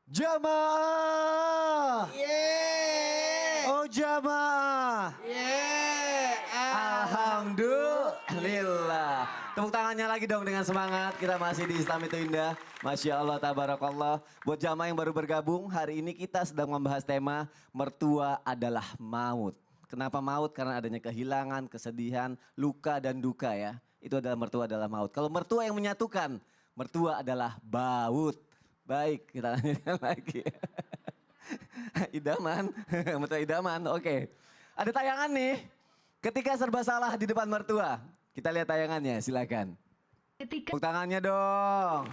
Jamaah. Yeay. Oh jamaah. Yeay. Alhamdulillah. Tepuk tangannya lagi dong dengan semangat. Kita masih di Islam itu Indah. Masya Allah, tabarakallah. Buat jamaah yang baru bergabung, hari ini kita sedang membahas tema mertua adalah maut. Kenapa maut? Karena adanya kehilangan, kesedihan, luka dan duka ya. Itu adalah mertua adalah maut. Kalau mertua yang menyatukan, mertua adalah baut. Baik, kita lanjutkan lagi. Idaman, mertua idaman, oke. Ada tayangan nih, ketika serba salah di depan mertua. Kita lihat tayangannya, silakan. Tepuk tangannya dong.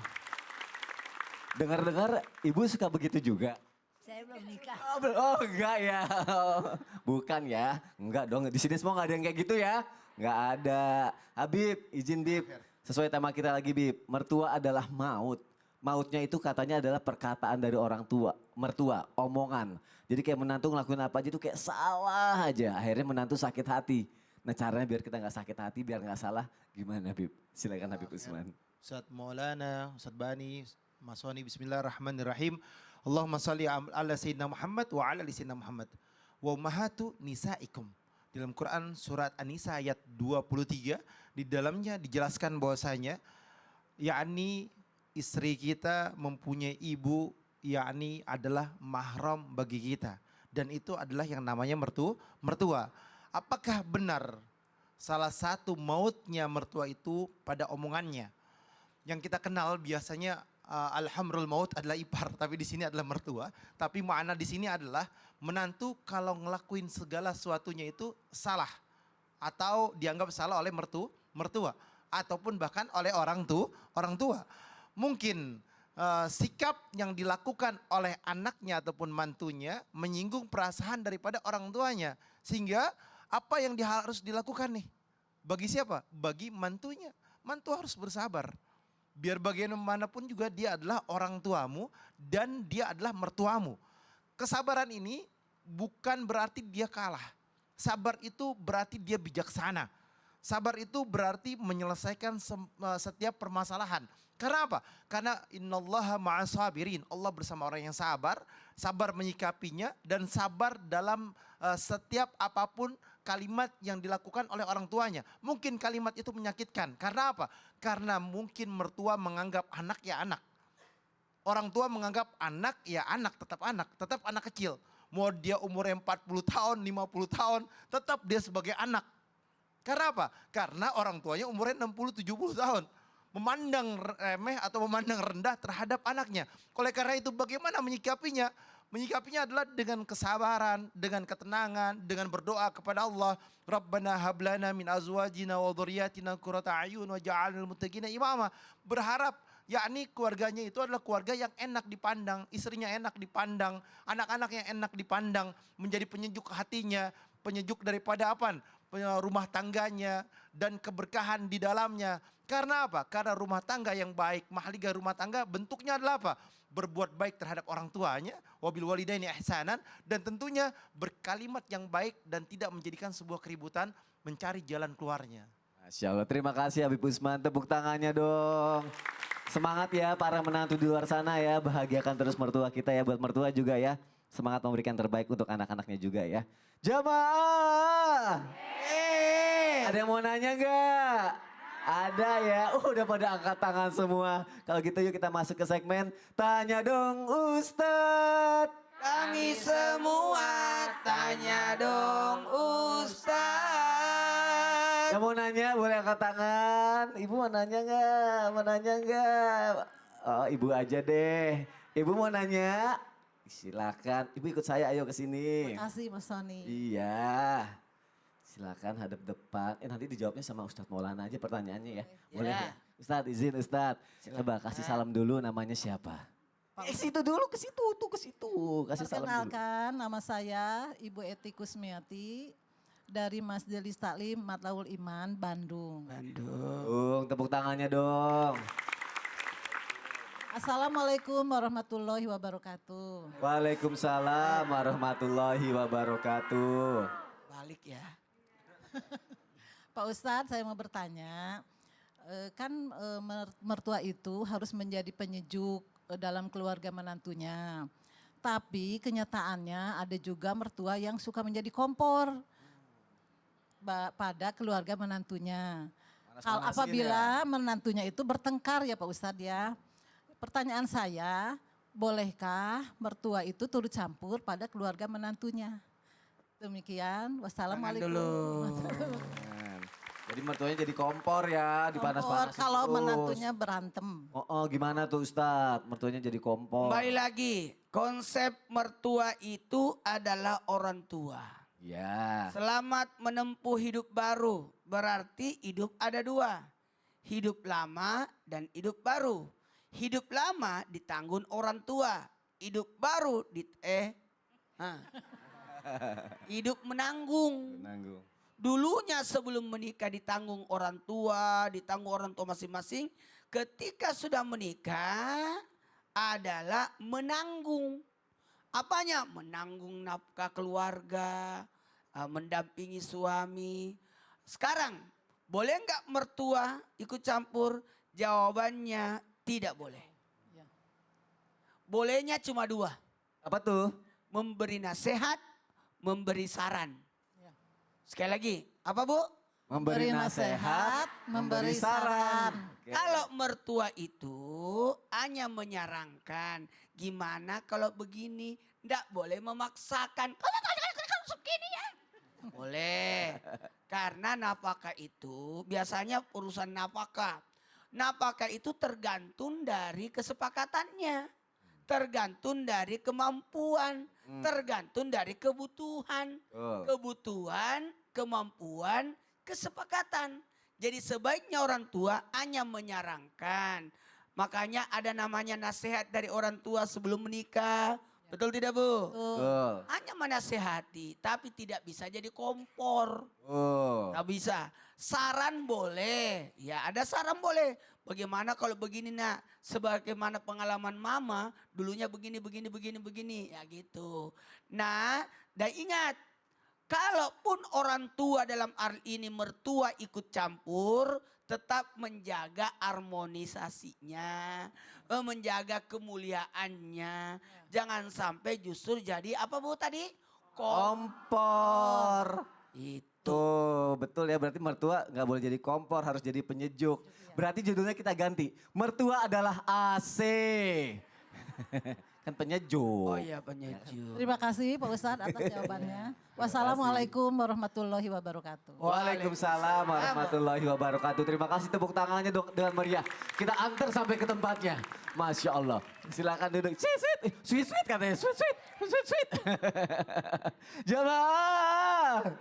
Dengar-dengar ibu suka begitu juga? Saya belum nikah. Oh enggak ya, bukan ya. Enggak dong, di sini semua nggak ada yang kayak gitu ya. Nggak ada. Habib, izin Bib. Sesuai tema kita lagi Bib, mertua adalah maut. Mautnya itu katanya adalah perkataan dari orang tua, mertua, omongan. Jadi kayak menantu ngelakuin apa aja itu kayak salah aja. Akhirnya menantu sakit hati. Nah caranya biar kita nggak sakit hati, biar nggak salah, gimana Habib? Silakan Habib Usman. Ustadz Maulana, Ustadz Bani, Mas Soni, bismillahirrahmanirrahim. Allahumma salli ala Sayyidina Muhammad wa ala ali Sayyidina Muhammad. Wa ummahatu nisaikum. Dalam Quran surat An-Nisa ayat 23, di dalamnya dijelaskan bahwasanya yakni istri kita mempunyai ibu, yakni adalah mahram bagi kita. Dan itu adalah yang namanya mertua. Apakah benar salah satu mautnya mertua itu pada omongannya? Yang kita kenal biasanya alhamrul maut adalah ipar, tapi di sini adalah mertua. Tapi makna di sini adalah menantu kalau ngelakuin segala sesuatunya itu salah atau dianggap salah oleh mertua ataupun bahkan oleh orang tua. Mungkin sikap yang dilakukan oleh anaknya ataupun mantunya menyinggung perasaan daripada orang tuanya. Sehingga apa yang harus dilakukan nih? Bagi siapa? Bagi mantunya. Mantu harus bersabar. Biar bagaimanapun juga dia adalah orang tuamu dan dia adalah mertuamu. Kesabaran ini bukan berarti dia kalah. Sabar itu berarti dia bijaksana. Sabar itu berarti menyelesaikan setiap permasalahan. Karena apa? Karena innallaha ma'as sabirin. Allah bersama orang yang sabar, sabar menyikapinya dan sabar dalam setiap apapun kalimat yang dilakukan oleh orang tuanya. Mungkin kalimat itu menyakitkan. Karena apa? Karena mungkin mertua menganggap anak ya anak. Orang tua menganggap anak ya anak, tetap anak kecil. Mau dia umurnya 40 tahun, 50 tahun, tetap dia sebagai anak. Karena apa? Karena orang tuanya umurnya 60-70 tahun. Memandang remeh atau memandang rendah terhadap anaknya. Oleh karena itu bagaimana menyikapinya? Menyikapinya adalah dengan kesabaran, dengan ketenangan, dengan berdoa kepada Allah. Rabbana hablana min azwajina wa dhurriyyatina qurrata a'yun waj'alna lil muttaqina imama. Berharap yakni keluarganya itu adalah keluarga yang enak dipandang, istrinya enak dipandang, anak-anak yang enak dipandang, menjadi penyejuk hatinya, penyejuk daripada apa? Rumah tangganya dan keberkahan di dalamnya. Karena apa? Karena rumah tangga yang baik, mahliga rumah tangga bentuknya adalah apa? Berbuat baik terhadap orang tuanya, wabil walidaini ihsanan, dan tentunya berkalimat yang baik dan tidak menjadikan sebuah keributan, mencari jalan keluarnya. Masya Allah, terima kasih Habib Usman, tepuk tangannya dong. Semangat ya para menantu di luar sana ya, bahagiakan terus mertua kita ya, buat mertua juga ya. Semangat memberikan terbaik untuk anak-anaknya juga ya. Jamaah! Ada yang mau nanya nggak? Ada ya, udah pada angkat tangan semua. Kalau gitu yuk kita masuk ke segmen Tanya Dong Ustadz. Kami semua tanya dong Ustaz. Yang mau nanya boleh angkat tangan. Ibu mau nanya nggak? Mau nanya nggak? Oh ibu aja deh. Ibu mau nanya? Silakan. Ibu ikut saya ayo ke sini. Terima kasih Mas Soni. Iya. Silakan hadap depan. Nanti dijawabnya sama Ustadz Maulana aja pertanyaannya ya. Boleh ya? Ustadz izin Ustadz. Coba kasih salam dulu namanya siapa? Situ dulu ke situ, tuh ke situ. Kasih salam dulu. Perkenalkan nama saya Ibu Eti Kusmiati dari Masjelis Taklim Matlaul Iman Bandung. Tepuk tangannya dong. Assalamualaikum warahmatullahi wabarakatuh. Waalaikumsalam warahmatullahi wabarakatuh. Balik ya. Pak Ustadz saya mau bertanya, kan mertua itu harus menjadi penyejuk dalam keluarga menantunya. Tapi kenyataannya ada juga mertua yang suka menjadi kompor pada keluarga menantunya. Panas-panasin Apabila menantunya itu bertengkar ya Pak Ustadz ya. Pertanyaan saya, bolehkah mertua itu turut campur pada keluarga menantunya? Demikian, wassalamualaikum. Jangan. Jadi mertuanya jadi kompor ya, dipanas-panasin Kalau terus. menantunya berantem. Oh, gimana tuh Ustadz? Mertuanya jadi kompor. Kembali lagi, konsep mertua itu adalah orang tua. Ya. Selamat menempuh hidup baru, berarti hidup ada dua. Hidup lama dan hidup baru. Hidup lama ditanggung orang tua, hidup baru hidup menanggung. Menanggung. Dulunya sebelum menikah ditanggung orang tua masing-masing. Ketika sudah menikah adalah menanggung. Apanya? Menanggung nafkah keluarga, mendampingi suami. Sekarang boleh nggak mertua ikut campur? Jawabannya tidak boleh. Ya. Bolehnya cuma dua. Apa tuh? Memberi nasihat, memberi saran. Ya. Sekali lagi, apa Bu? Memberi nasihat, memberi saran. Oke. Kalau mertua itu hanya menyarankan, gimana kalau begini, ndak boleh memaksakan. Kalau segini ya. Boleh. Karena nafkah itu biasanya urusan nafkah. Nafkah itu tergantung dari kesepakatannya. Tergantung dari kemampuan. Tergantung dari kebutuhan. Oh. Kebutuhan, kemampuan, kesepakatan. Jadi sebaiknya orang tua hanya menyarankan. Makanya ada namanya nasihat dari orang tua sebelum menikah. Betul tidak Bu? Betul. Hanya menasehati tapi tidak bisa jadi kompor. Oh. Nggak bisa. Saran boleh. Ya ada saran boleh. Bagaimana kalau begini nak. Sebagaimana pengalaman mama. Dulunya begini. Ya gitu. Nah dan ingat. Kalaupun orang tua dalam hal ini mertua ikut campur. Tetap menjaga harmonisasinya. Menjaga kemuliaannya. Jangan sampai justru jadi apa Bu tadi? Kompor. Itu. Tuh, betul ya, berarti mertua nggak boleh jadi kompor, harus jadi penyejuk. Berarti judulnya kita ganti, mertua adalah AC. Kan penyejuk. Oh iya penyejuk. Terima kasih Pak Ustadz atas jawabannya. Wassalamualaikum warahmatullahi wabarakatuh. Waalaikumsalam warahmatullahi wabarakatuh. Terima kasih, tepuk tangannya dong dengan meriah. Kita antar sampai ke tempatnya. Masya Allah. Silakan duduk. Sweet katanya. Sweet. Jamaah.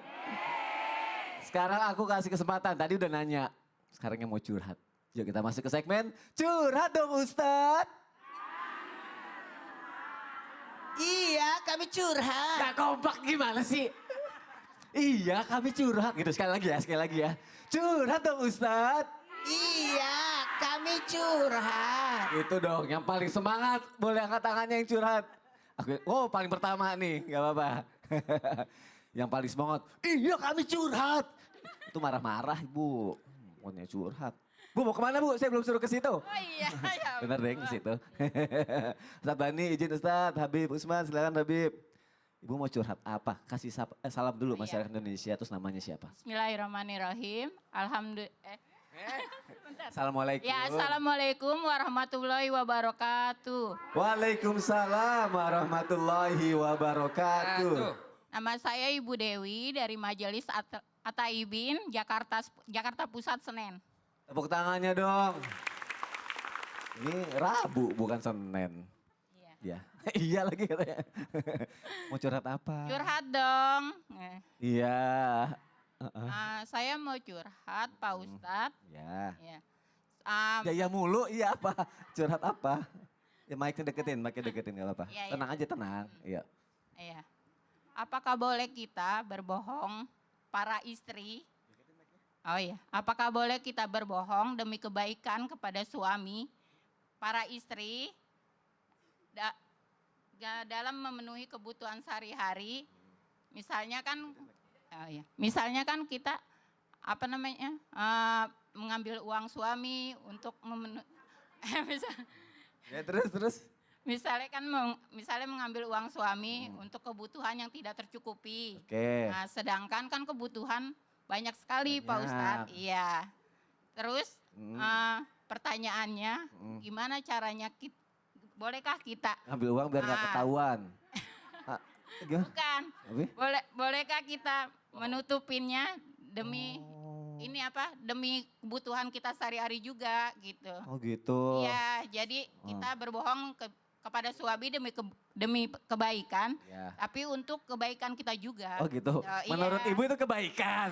Sekarang aku kasih kesempatan. Tadi udah nanya. Sekarang yang mau curhat. Yuk kita masuk ke segmen curhat dong Ustadz. Iya kami curhat. Gak kompak gimana sih? Iya kami curhat gitu sekali lagi ya. Curhat dong Ustadz. Iya kami curhat. Itu dong yang paling semangat. Boleh angkat tangannya yang curhat. Paling pertama nih gak apa-apa. Yang paling semangat. Iya kami curhat. Itu marah-marah ibu. Maunya curhat. Bu mau kemana Bu? Saya belum suruh ke situ. Oh iya, ya. Bener deh ke situ. Ustadz Bani izin Ustadz. Habib Usman silakan Habib. Ibu mau curhat apa? Kasih salam dulu masyarakat Indonesia, terus namanya siapa? Bismillahirrahmanirrahim. Alhamdulillah. Assalamualaikum. Ya, assalamualaikum warahmatullahi wabarakatuh. Waalaikumsalam warahmatullahi wabarakatuh. Nama saya Ibu Dewi dari Majelis Ataibin, Jakarta Pusat, Senen. Tepuk tangannya dong. Ini Rabu bukan Senin. Iya. Ya. Iya lagi katanya. Mau curhat apa? Curhat dong. Iya. Saya mau curhat, Pak Ustadz. Ya. Ya. Ya mulu, iya apa? Curhat apa? Ya mic-nya deketin gak apa-apa. Iya, iya. Tenang aja, tenang. Iya. Iya. Apakah boleh kita berbohong para istri? Oh iya, apakah boleh kita berbohong demi kebaikan kepada suami, para istri, dalam memenuhi kebutuhan sehari-hari? Misalnya kan kita mengambil uang suami untuk memenuhi, Ya terus. Misalnya kan misalnya mengambil uang suami untuk kebutuhan yang tidak tercukupi. Oke. Nah, sedangkan kan kebutuhan banyak sekali Pak Banyak. Ustadz. Iya. Terus pertanyaannya, Hmm. gimana caranya bolehkah kita? Ambil uang biar nggak Ah. ketahuan. Ah, gimana? Bukan. Abi? Bolehkah kita menutupinnya demi Oh. ini apa? Demi kebutuhan kita sehari-hari juga gitu. Oh gitu. Iya, jadi kita berbohong kepada suami demi kebaikan, Ya. tapi untuk kebaikan kita juga. Oh gitu. Menurut Iya. ibu itu kebaikan.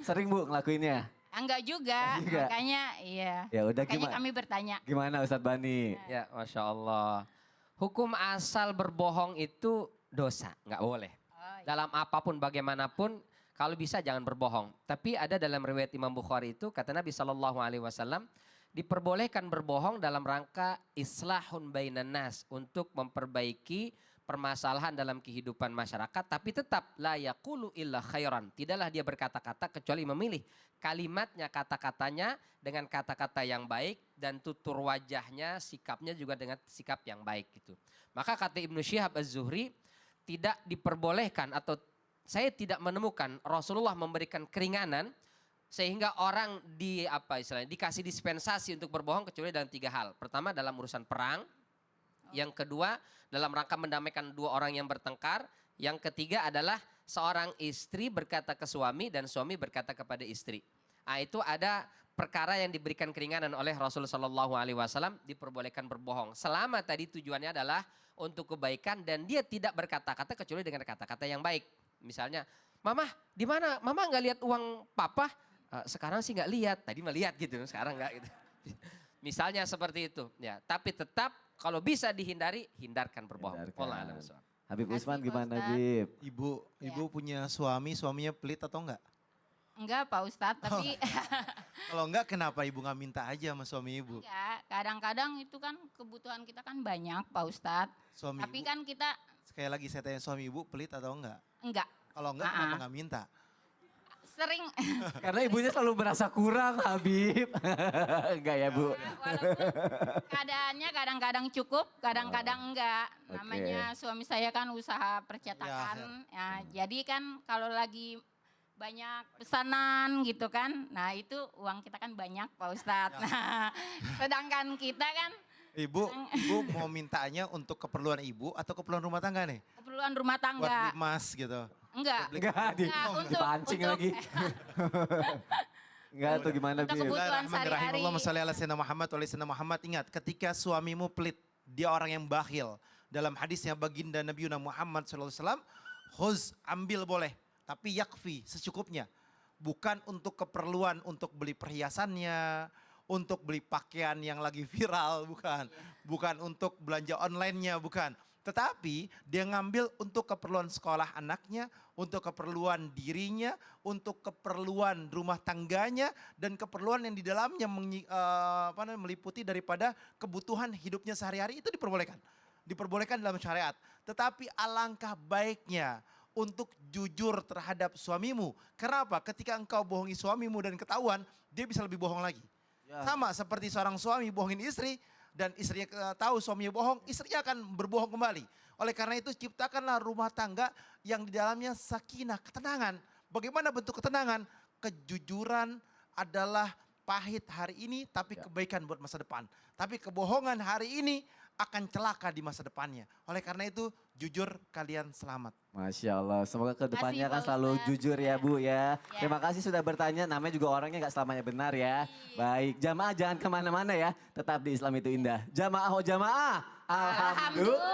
Sering Bu ngelakuinnya? Enggak juga, Enggak juga. makanya iya. Ya udah Makanya gimana? kami bertanya. Gimana Ustadz Bani? Ya, Masya Allah. Hukum asal berbohong itu dosa, nggak boleh. Oh, iya. Dalam apapun bagaimanapun, kalau bisa jangan berbohong. Tapi ada dalam riwayat Imam Bukhari itu, kata Nabi SAW, diperbolehkan berbohong dalam rangka islahun bainan nas, untuk memperbaiki permasalahan dalam kehidupan masyarakat, tapi tetap la yaqulu illa khairan. Tidaklah dia berkata-kata kecuali memilih kalimatnya, kata-katanya dengan kata-kata yang baik, dan tutur wajahnya, sikapnya juga dengan sikap yang baik gitu. Maka kata Ibnu Syihab Az-Zuhri, tidak diperbolehkan atau saya tidak menemukan Rasulullah memberikan keringanan sehingga orang dikasih dispensasi untuk berbohong kecuali dalam 3 hal. Pertama dalam urusan perang, yang kedua dalam rangka mendamaikan 2 orang yang bertengkar, yang ketiga adalah seorang istri berkata ke suami dan suami berkata kepada istri. Nah, itu ada perkara yang diberikan keringanan oleh Rasulullah SAW, diperbolehkan berbohong. Selama tadi tujuannya adalah untuk kebaikan dan dia tidak berkata-kata kecuali dengan kata-kata yang baik. Misalnya, Mama di mana? Mama nggak lihat uang Papa? Sekarang sih nggak lihat, tadi melihat gitu, sekarang nggak gitu. Misalnya seperti itu. Ya, tapi tetap kalau bisa dihindari, hindarkan berbohong. Hindarkan. Wallahu a'lam bishawab. Habib Makasih, Usman Pak gimana Ustadz. Bib? Ibu punya suaminya pelit atau enggak? Enggak Pak Ustadz, tapi Kalau enggak kenapa ibu nggak minta aja sama suami ibu? enggak. Kadang-kadang itu kan kebutuhan kita kan banyak Pak Ustadz. Suami Tapi ibu, kan kita sekali lagi saya tanya suami ibu pelit atau enggak? enggak. Kalau enggak kenapa nggak minta? Sering Karena ibunya selalu merasa kurang Habib. Enggak ya Bu? walaupun keadaannya kadang-kadang cukup, kadang-kadang enggak. Oke. Namanya suami saya kan usaha percetakan. Ya, jadi kan kalau lagi banyak pesanan gitu kan, nah itu uang kita kan banyak Pak Ustadz. Nah, sedangkan kita kan Ibu mau mintanya untuk keperluan ibu atau keperluan rumah tangga nih? keperluan rumah Buat tangga. beli emas gitu. Enggak. Enggak, Untuk- dipancing untuk- lagi. Enggak tuh gimana Untuk Bib? kebutuhan Bismillahirrahmanirrahim. sehari-hari. Allahumma shalli ala sayyidina Muhammad wa ala sayyidina Muhammad. Ingat, ketika suamimu pelit, dia orang yang bakhil. Dalam hadisnya baginda Nabi Muhammad SAW, khuz, ambil boleh, tapi yakfi, secukupnya. Bukan untuk keperluan untuk beli perhiasannya, untuk beli pakaian yang lagi viral, bukan. Bukan untuk belanja online-nya, bukan. Tetapi dia ngambil untuk keperluan sekolah anaknya, untuk keperluan dirinya, untuk keperluan rumah tangganya, dan keperluan yang di dalamnya meliputi daripada kebutuhan hidupnya sehari-hari, itu diperbolehkan. Diperbolehkan dalam syariat. Tetapi alangkah baiknya untuk jujur terhadap suamimu. Kenapa? Ketika engkau bohongi suamimu dan ketahuan, dia bisa lebih bohong lagi. Ya. Sama seperti seorang suami bohongin istri, dan istrinya tahu suaminya bohong, istrinya akan berbohong kembali. Oleh karena itu ciptakanlah rumah tangga yang di dalamnya sakinah, ketenangan. Bagaimana bentuk ketenangan? Kejujuran adalah pahit hari ini tapi kebaikan buat masa depan. Tapi kebohongan hari ini akan celaka di masa depannya. Oleh karena itu jujur kalian selamat. Masya Allah, semoga kedepannya Makasih, kan Pak selalu Ustadz. jujur ya Bu ya. Ya. Terima kasih sudah bertanya, namanya juga orangnya gak selamanya benar ya. Baik, jamaah jangan kemana-mana ya, tetap di Islam itu indah. Jamaah oh jamaah, alhamdulillah.